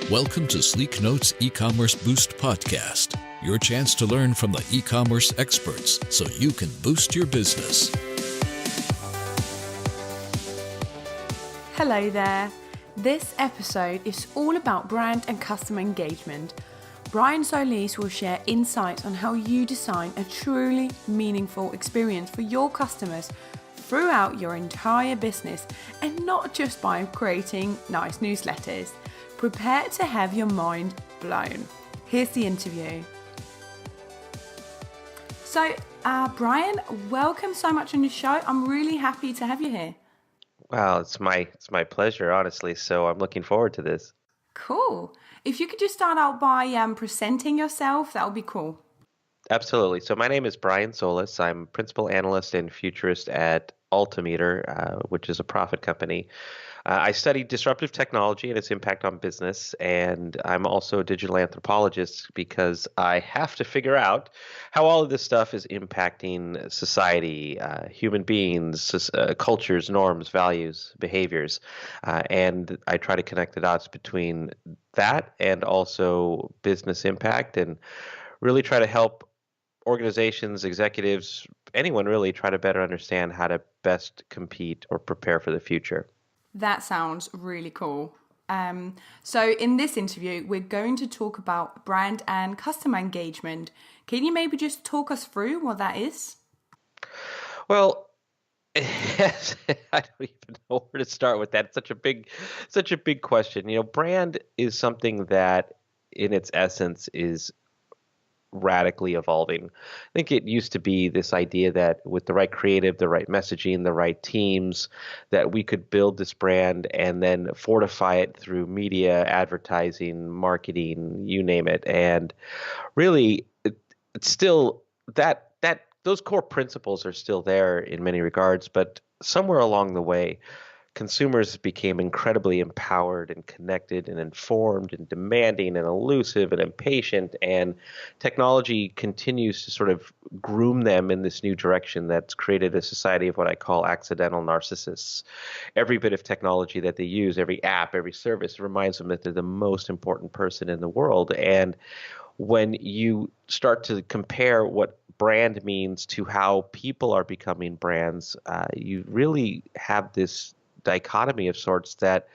Welcome to Sleek Notes E-commerce Boost podcast, your chance to learn from the e-commerce experts so you can boost your business. Hello there. This episode is all about brand and customer engagement. Brian Solis will share insights on how you design a truly meaningful experience for your customers throughout your entire business, and not just by creating nice newsletters. Prepare to have your mind blown. Here's the interview. So, Brian, welcome so much on the show. I'm really happy to have you here. Wow, it's my pleasure, honestly. So I'm looking forward to this. Cool. If you could just start out by presenting yourself, that would be cool. Absolutely. So my name is Brian Solis. I'm principal analyst and futurist at Altimeter, which is a profit company. I study disruptive technology and its impact on business, and I'm also a digital anthropologist because I have to figure out how all of this stuff is impacting society, human beings, cultures, norms, values, behaviors, and I try to connect the dots between that and also business impact, and really try to help organizations, executives, anyone really try to better understand how to best compete or prepare for the future. That sounds really cool. So in this interview, we're going to talk about brand and customer engagement. Can you maybe just talk us through what that is? Well, yes, I don't even know where to start with that. It's such a big question. Brand is something that in its essence is radically evolving. I think it used to be this idea that with the right creative, the right messaging, the right teams, that we could build this brand and then fortify it through media, advertising, marketing, you name it. And really, it's still that those core principles are still there in many regards, but somewhere along the way, consumers became incredibly empowered and connected and informed and demanding and elusive and impatient, and technology continues to sort of groom them in this new direction that's created a society of what I call accidental narcissists. Every bit of technology that they use, every app, every service reminds them that they're the most important person in the world. And when you start to compare what brand means to how people are becoming brands, you really have this dichotomy of sorts that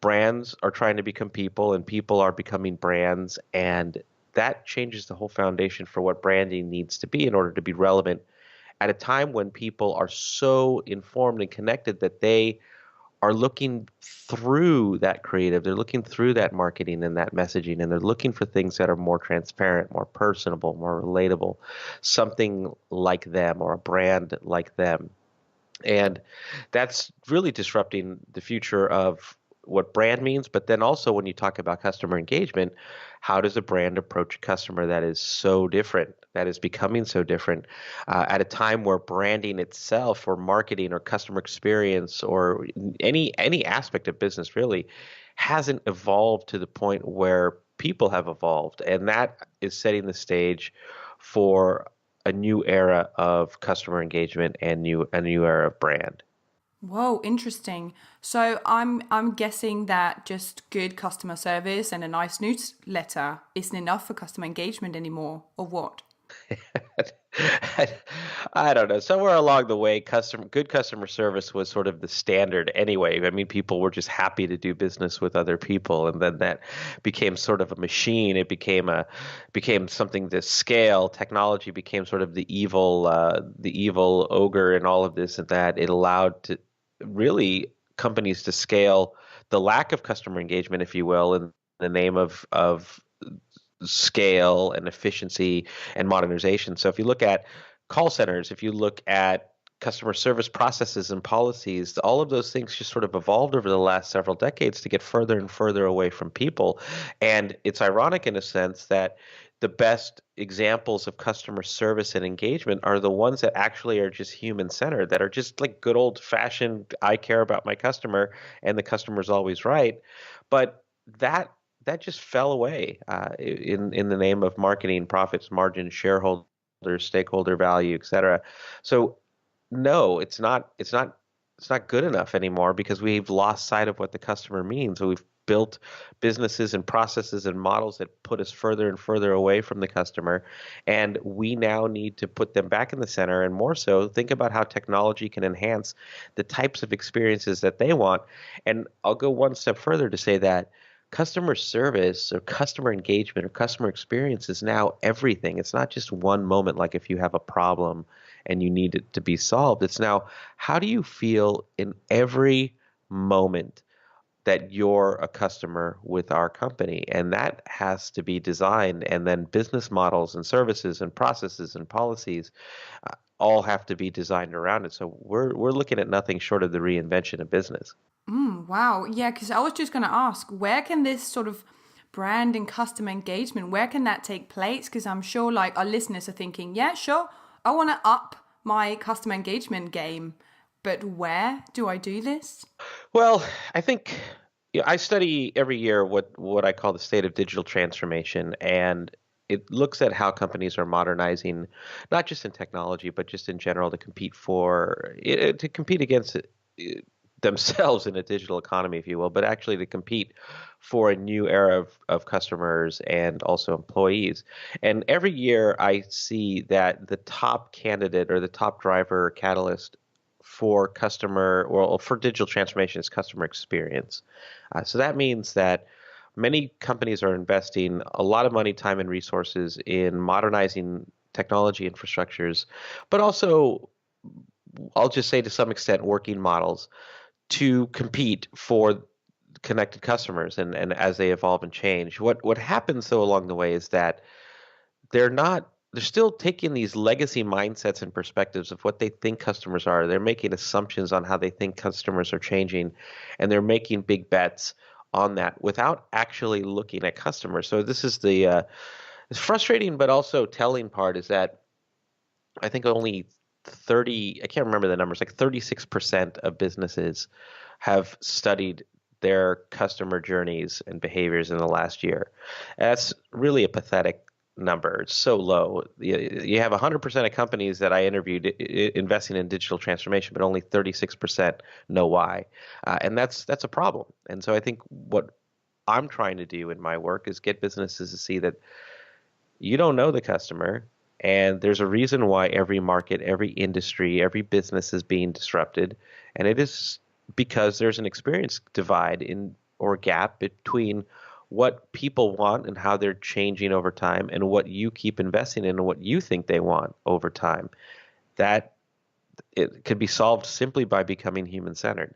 brands are trying to become people and people are becoming brands, and that changes the whole foundation for what branding needs to be in order to be relevant at a time when people are so informed and connected that they are looking through that creative, they're looking through that marketing and that messaging, and they're looking for things that are more transparent, more personable, more relatable, something like them or a brand like them. And that's really disrupting the future of what brand means. But then also when you talk about customer engagement, how does a brand approach a customer that is so different, that is becoming so different at a time where branding itself or marketing or customer experience or any aspect of business really hasn't evolved to the point where people have evolved. And that is setting the stage for a new era of customer engagement and a new era of brand. Whoa, interesting. So I'm guessing that just good customer service and a nice newsletter isn't enough for customer engagement anymore, or what? I don't know. Somewhere along the way, good customer service was sort of the standard anyway. I mean, people were just happy to do business with other people, and then that became sort of a machine. It became something to scale. Technology became sort of the evil ogre in all of this, and that it allowed to really companies to scale the lack of customer engagement, if you will, in the name of scale and efficiency and modernization. So if you look at call centers, if you look at customer service processes and policies, all of those things just sort of evolved over the last several decades to get further and further away from people. And it's ironic in a sense that the best examples of customer service and engagement are the ones that actually are just human-centered, that are just like good old-fashioned, I care about my customer and the customer's always right. But that just fell away in the name of marketing, profits, margin, shareholders, stakeholder value, et cetera. So no, it's not it's not good enough anymore because we've lost sight of what the customer means. So we've built businesses and processes and models that put us further and further away from the customer. And we now need to put them back in the center, and more so, think about how technology can enhance the types of experiences that they want. And I'll go one step further to say that customer service or customer engagement or customer experience is now everything. It's not just one moment, like if you have a problem and you need it to be solved. It's now, how do you feel in every moment that you're a customer with our company? And that has to be designed, and then business models and services and processes and policies all have to be designed around it. So we're looking at nothing short of the reinvention of business. Wow. Yeah, because I was just going to ask, where can this sort of brand and customer engagement, where can that take place? Because I'm sure like our listeners are thinking, yeah, sure, I want to up my customer engagement game, but where do I do this? Well, I think, I study every year what I call the state of digital transformation, and it looks at how companies are modernizing, not just in technology, but just in general to compete against themselves in a digital economy, if you will, but actually to compete for a new era of customers and also employees. And every year I see that the top candidate or the top driver or catalyst for for digital transformation is customer experience. So that means that many companies are investing a lot of money, time, and resources in modernizing technology infrastructures, but also, I'll just say to some extent, working models to compete for connected customers and as they evolve and change. What happens though along the way is that they're still taking these legacy mindsets and perspectives of what they think customers are. They're making assumptions on how they think customers are changing, and they're making big bets on that without actually looking at customers. So this is it's frustrating but also telling part, is that I think only 30, I can't remember the numbers, like 36% of businesses have studied their customer journeys and behaviors in the last year. That's really a pathetic number. It's so low. You have 100% of companies that I interviewed investing in digital transformation, but only 36% know why. And that's a problem. And so I think what I'm trying to do in my work is get businesses to see that you don't know the customer, and there's a reason why every market, every industry, every business is being disrupted. And it is because there's an experience divide or gap between what people want and how they're changing over time and what you keep investing in and what you think they want over time. That it could be solved simply by becoming human-centered.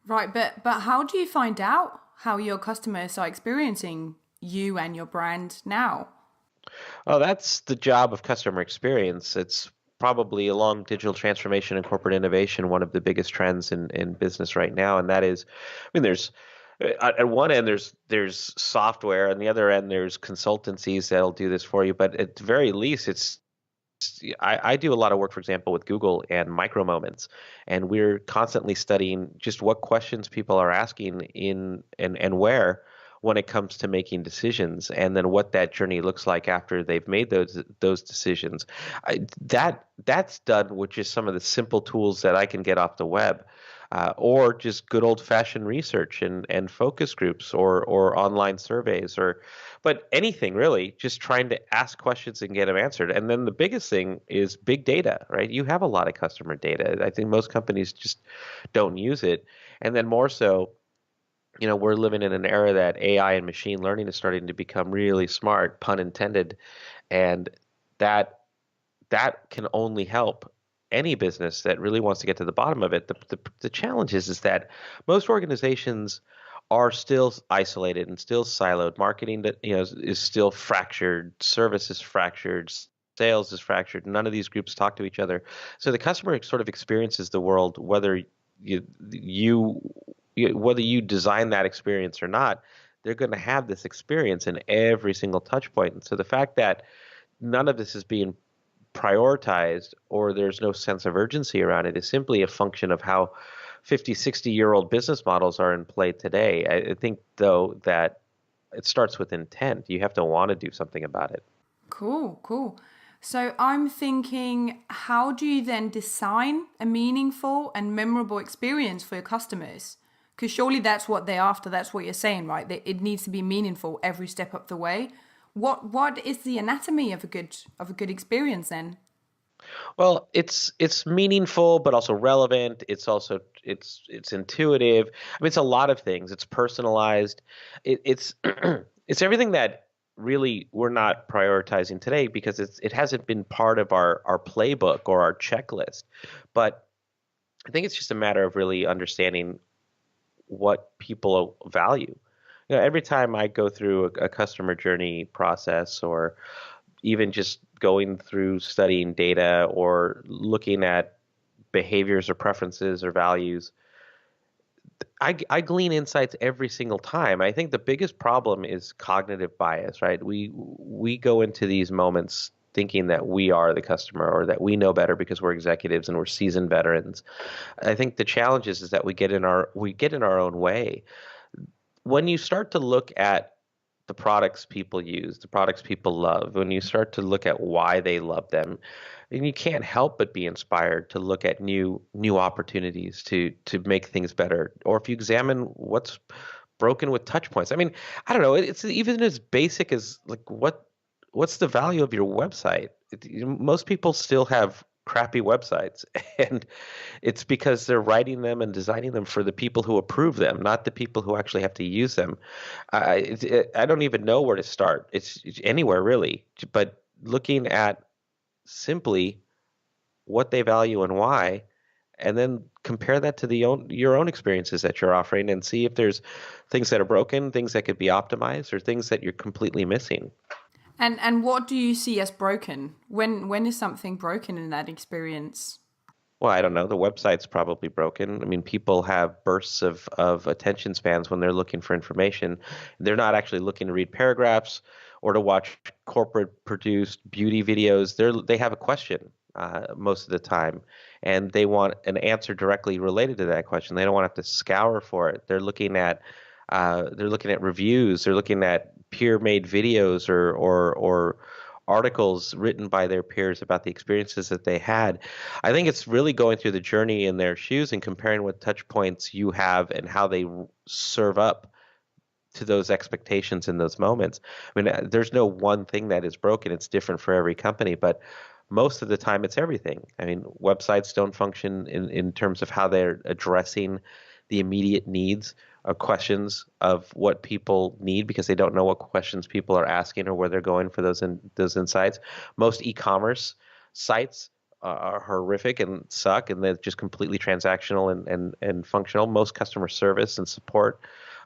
Right, but how do you find out how your customers are experiencing you and your brand now? Oh, that's the job of customer experience. It's probably, along digital transformation and corporate innovation, one of the biggest trends in business right now. And that is, I mean, there's at one end there's software, on the other end there's consultancies that'll do this for you. But at the very least, I do a lot of work, for example, with Google and micro moments, and we're constantly studying just what questions people are asking and where when it comes to making decisions, and then what that journey looks like after they've made those decisions. That's done with just some of the simple tools that I can get off the web, or just good old fashioned research and focus groups or online surveys, but anything really, just trying to ask questions and get them answered. And then the biggest thing is big data, right? You have a lot of customer data. I think most companies just don't use it. And then more so, we're living in an era that AI and machine learning is starting to become really smart, pun intended, and that can only help any business that really wants to get to the bottom of it. The challenge is that most organizations are still isolated and still siloed. Marketing that is still fractured, service is fractured, sales is fractured. None of these groups talk to each other. So the customer sort of experiences the world whether whether you design that experience or not. They're going to have this experience in every single touch point. And so the fact that none of this is being prioritized, or there's no sense of urgency around it, is simply a function of how 50, 60-year-old business models are in play today. I think, though, that it starts with intent. You have to want to do something about it. Cool, cool. So I'm thinking, how do you then design a meaningful and memorable experience for your customers? Because surely that's what they're after. That's what you're saying, right? That it needs to be meaningful every step up the way. What is the anatomy of a good experience then? Well, it's meaningful, but also relevant. It's intuitive. I mean, it's a lot of things. It's personalized. It's it's everything that really we're not prioritizing today because it hasn't been part of our playbook or our checklist. But I think it's just a matter of really understanding what people value. Every time I go through a customer journey process or even just going through studying data or looking at behaviors or preferences or values, I glean insights every single time. I think the biggest problem is cognitive bias, right? We go into these moments thinking that we are the customer or that we know better because we're executives and we're seasoned veterans. I think the challenge is that we get in our own way. When you start to look at the products people use, the products people love, when you start to look at why they love them, and you can't help but be inspired to look at new opportunities to make things better. Or if you examine what's broken with touch points. I mean, I don't know, it's even as basic as like what's the value of your website? Most people still have crappy websites and it's because they're writing them and designing them for the people who approve them, not the people who actually have to use them. I don't even know where to start. It's anywhere really, but looking at simply what they value and why, and then compare that to your own experiences that you're offering and see if there's things that are broken, things that could be optimized, or things that you're completely missing. And what do you see as broken? When is something broken in that experience? Well, I don't know. The website's probably broken. I mean, people have bursts of attention spans when they're looking for information. They're not actually looking to read paragraphs or to watch corporate produced beauty videos. They have a question most of the time, and they want an answer directly related to that question. They don't want to have to scour for it. They're looking at reviews. They're looking at peer-made videos or articles written by their peers about the experiences that they had. I think it's really going through the journey in their shoes and comparing what touch points you have and how they serve up to those expectations in those moments. I mean, there's no one thing that is broken. It's different for every company, but most of the time it's everything. I mean, websites don't function in terms of how they're addressing the immediate needs or questions of what people need because they don't know what questions people are asking or where they're going for those insights. Most e-commerce sites are horrific and suck, and they're just completely transactional and functional. Most customer service and support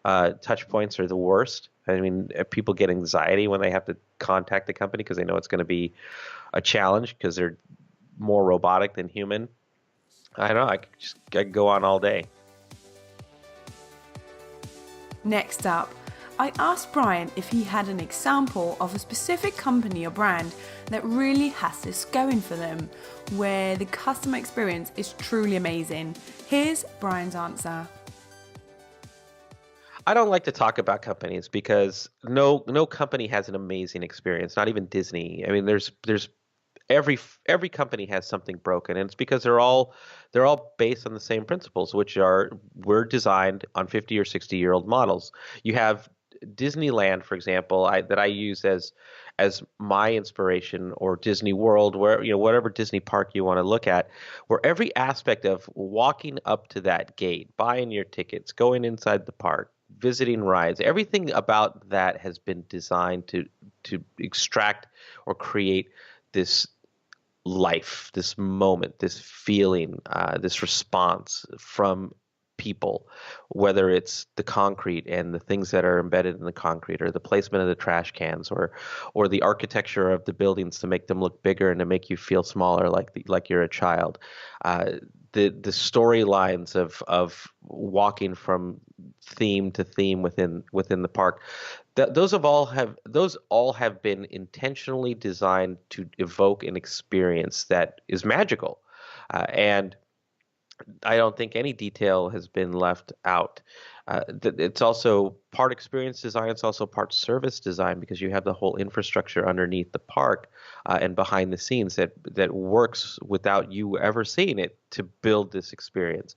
touch points are the worst. I mean, people get anxiety when they have to contact the company because they know it's going to be a challenge because they're more robotic than human. I don't know. I could go on all day. Next up, I asked Brian if he had an example of a specific company or brand that really has this going for them, where the customer experience is truly amazing. Here's Brian's answer. I don't like to talk about companies because no company has an amazing experience, not even Disney. I mean, there's every company has something broken, and it's because they're all based on the same principles, which were designed on 50 or 60-year-old models. You have Disneyland, for example, that I use as my inspiration, or Disney World, where whatever Disney park you want to look at, where every aspect of walking up to that gate, buying your tickets, going inside the park, visiting rides, everything about that has been designed to extract or create this life, this moment, this feeling, this response from people, whether it's the concrete and the things that are embedded in the concrete, or the placement of the trash cans, or the architecture of the buildings to make them look bigger and to make you feel smaller, like you're a child. The storylines of walking from theme to theme within the park, those all have been intentionally designed to evoke an experience that is magical, and I don't think any detail has been left out. It's also part experience design. It's also part service design because you have the whole infrastructure underneath the park and behind the scenes that works without you ever seeing it to build this experience.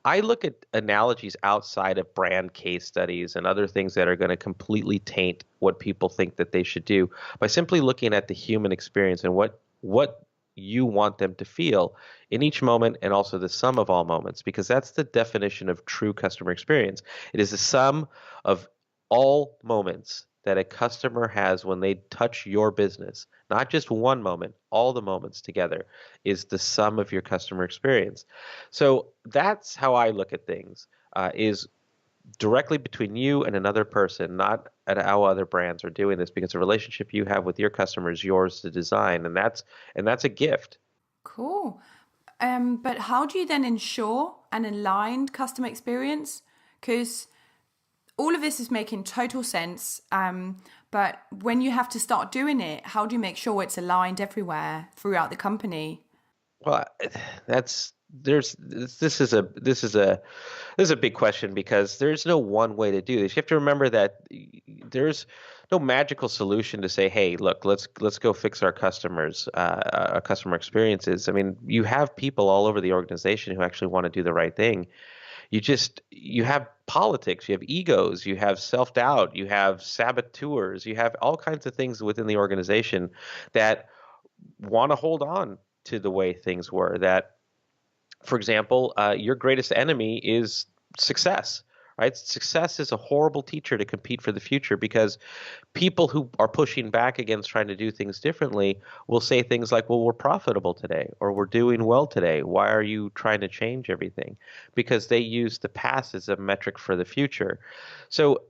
I look at analogies outside of brand case studies and other things that are going to completely taint what people think that they should do by simply looking at the human experience and what you want them to feel in each moment and also the sum of all moments, because that's the definition of true customer experience. It is the sum of all moments that a customer has when they touch your business, not just one moment, all the moments together is the sum of your customer experience. So that's how I look at things, is directly between you and another person, not at how other brands are doing this, because the relationship you have with your customer is yours to design, and that's a gift. Cool. But how do you then ensure an aligned customer experience? Because all of this is making total sense. But when you have to start doing it, how do you make sure it's aligned everywhere throughout the company? Well, that's there's this is a big question because there's no one way to do this. You have to remember that there's no magical solution to say, hey, look, let's go fix our customer experiences. I mean, you have people all over the organization who actually want to do the right thing. You have politics, you have egos, you have self-doubt, you have saboteurs, you have all kinds of things within the organization that want to hold on to the way things were. That, for example, your greatest enemy is success, right? Success is a horrible teacher to compete for the future because people who are pushing back against trying to do things differently will say things like, well, we're profitable today or we're doing well today. Why are you trying to change everything? Because they use the past as a metric for the future. So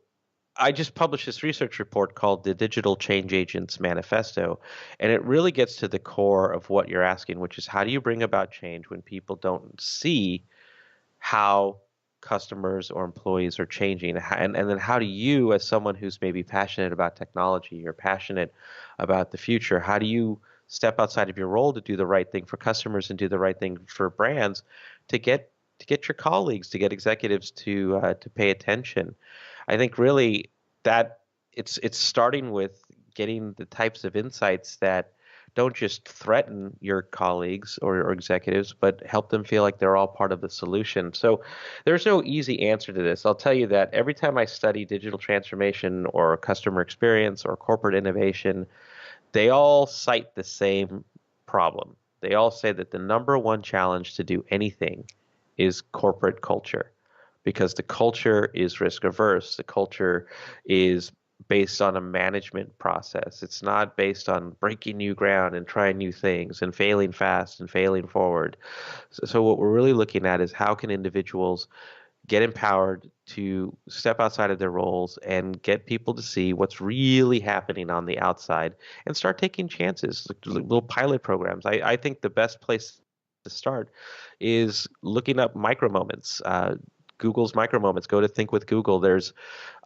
I just published this research report called the Digital Change Agents Manifesto, and it really gets to the core of what you're asking, which is how do you bring about change when people don't see how customers or employees are changing? And then how do you, as someone who's maybe passionate about technology or passionate about the future, how do you step outside of your role to do the right thing for customers and do the right thing for brands to get your colleagues, to get executives to pay attention? I think really that it's starting with getting the types of insights that don't just threaten your colleagues or executives, but help them feel like they're all part of the solution. So there's no easy answer to this. I'll tell you that every time I study digital transformation or customer experience or corporate innovation, they all cite the same problem. They all say that the number one challenge to do anything is corporate culture, because the culture is risk averse. The culture is based on a management process. It's not based on breaking new ground and trying new things and failing fast and failing forward. So what we're really looking at is how can individuals get empowered to step outside of their roles and get people to see what's really happening on the outside and start taking chances, little pilot programs. I think the best place to start is looking up micro moments. Google's micro moments. Go to Think with Google. There's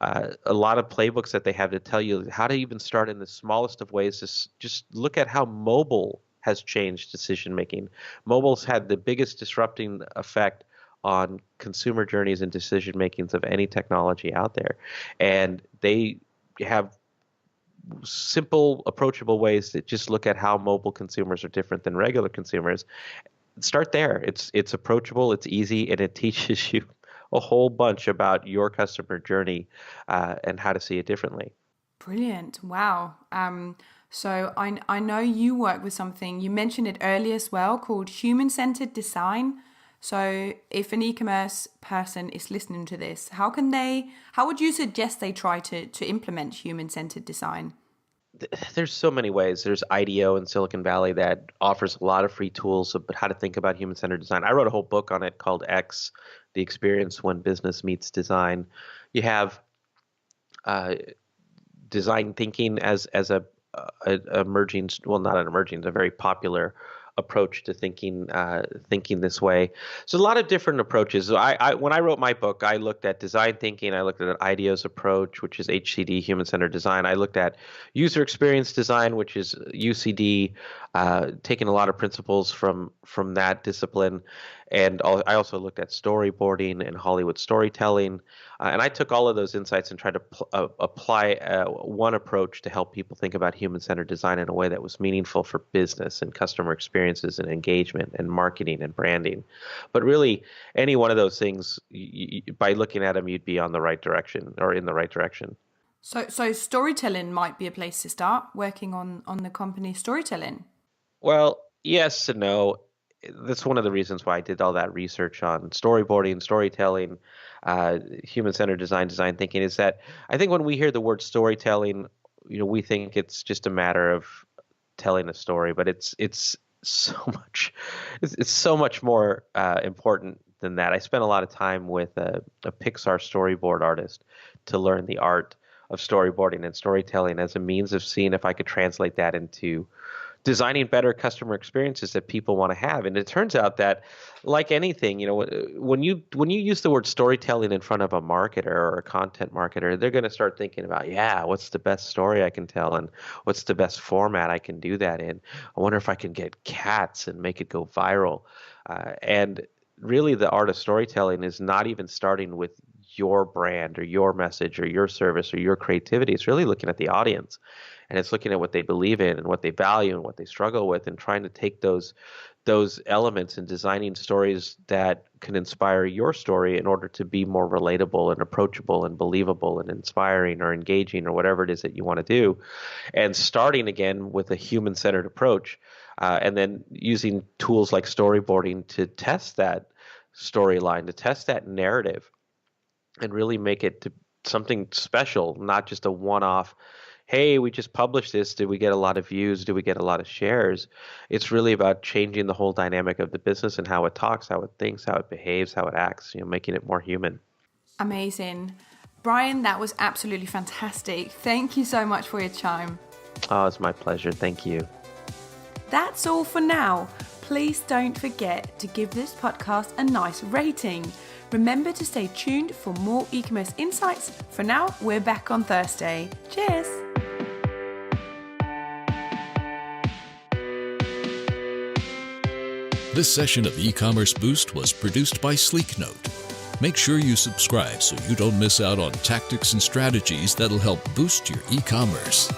a lot of playbooks that they have to tell you how to even start in the smallest of ways. Just look at how mobile has changed decision making. Mobile's had the biggest disrupting effect on consumer journeys and decision makings of any technology out there, and they have simple, approachable ways to just look at how mobile consumers are different than regular consumers. Start there. It's approachable, it's easy, and it teaches you a whole bunch about your customer journey and how to see it differently. Brilliant. Wow. So I know you work with something, you mentioned it earlier as well, called human-centered design. So if an e-commerce person is listening to this, how would you suggest they try to implement human-centered design? There's so many ways. There's IDEO in Silicon Valley that offers a lot of free tools about how to think about human-centered design. I wrote a whole book on it called X, The Experience When Business Meets Design. You have design thinking as a emerging, well, not an emerging, a very popular approach to thinking this way. So a lot of different approaches. I when I wrote my book, I looked at design thinking. I looked at IDEO's approach, which is HCD, human-centered design. I looked at user experience design, which is UCD, taking a lot of principles from that discipline. And I also looked at storyboarding and Hollywood storytelling. And I took all of those insights and tried to apply one approach to help people think about human-centered design in a way that was meaningful for business and customer experiences and engagement and marketing and branding. But really, any one of those things, by looking at them, you'd be on the right direction or in the right direction. So storytelling might be a place to start, working on the company storytelling. Well, yes and no. That's one of the reasons why I did all that research on storyboarding, storytelling, human-centered design thinking, is that I think when we hear the word storytelling, we think it's just a matter of telling a story, but it's so much, it's so much more important than that. I spent a lot of time with a Pixar storyboard artist to learn the art of storyboarding and storytelling as a means of seeing if I could translate that into designing better customer experiences that people want to have. And it turns out that, like anything, when you use the word storytelling in front of a marketer or a content marketer, they're going to start thinking about, what's the best story I can tell, and what's the best format I can do that in. I wonder if I can get cats and make it go viral. And really, the art of storytelling is not even starting with your brand or your message or your service or your creativity. It's really looking at the audience, and it's looking at what they believe in and what they value and what they struggle with, and trying to take those elements and designing stories that can inspire your story in order to be more relatable and approachable and believable and inspiring or engaging or whatever it is that you want to do. And starting again with a human-centered approach, and then using tools like storyboarding to test that storyline, to test that narrative, and really make it to something special, not just a one-off, hey, we just published this. Did we get a lot of views? Did we get a lot of shares? It's really about changing the whole dynamic of the business and how it talks, how it thinks, how it behaves, how it acts, making it more human. Amazing. Brian, that was absolutely fantastic. Thank you so much for your time. Oh, it's my pleasure. Thank you. That's all for now. Please don't forget to give this podcast a nice rating. Remember to stay tuned for more e-commerce insights. For now, we're back on Thursday. Cheers! This session of E-Commerce Boost was produced by Sleeknote. Make sure you subscribe so you don't miss out on tactics and strategies that'll help boost your e-commerce.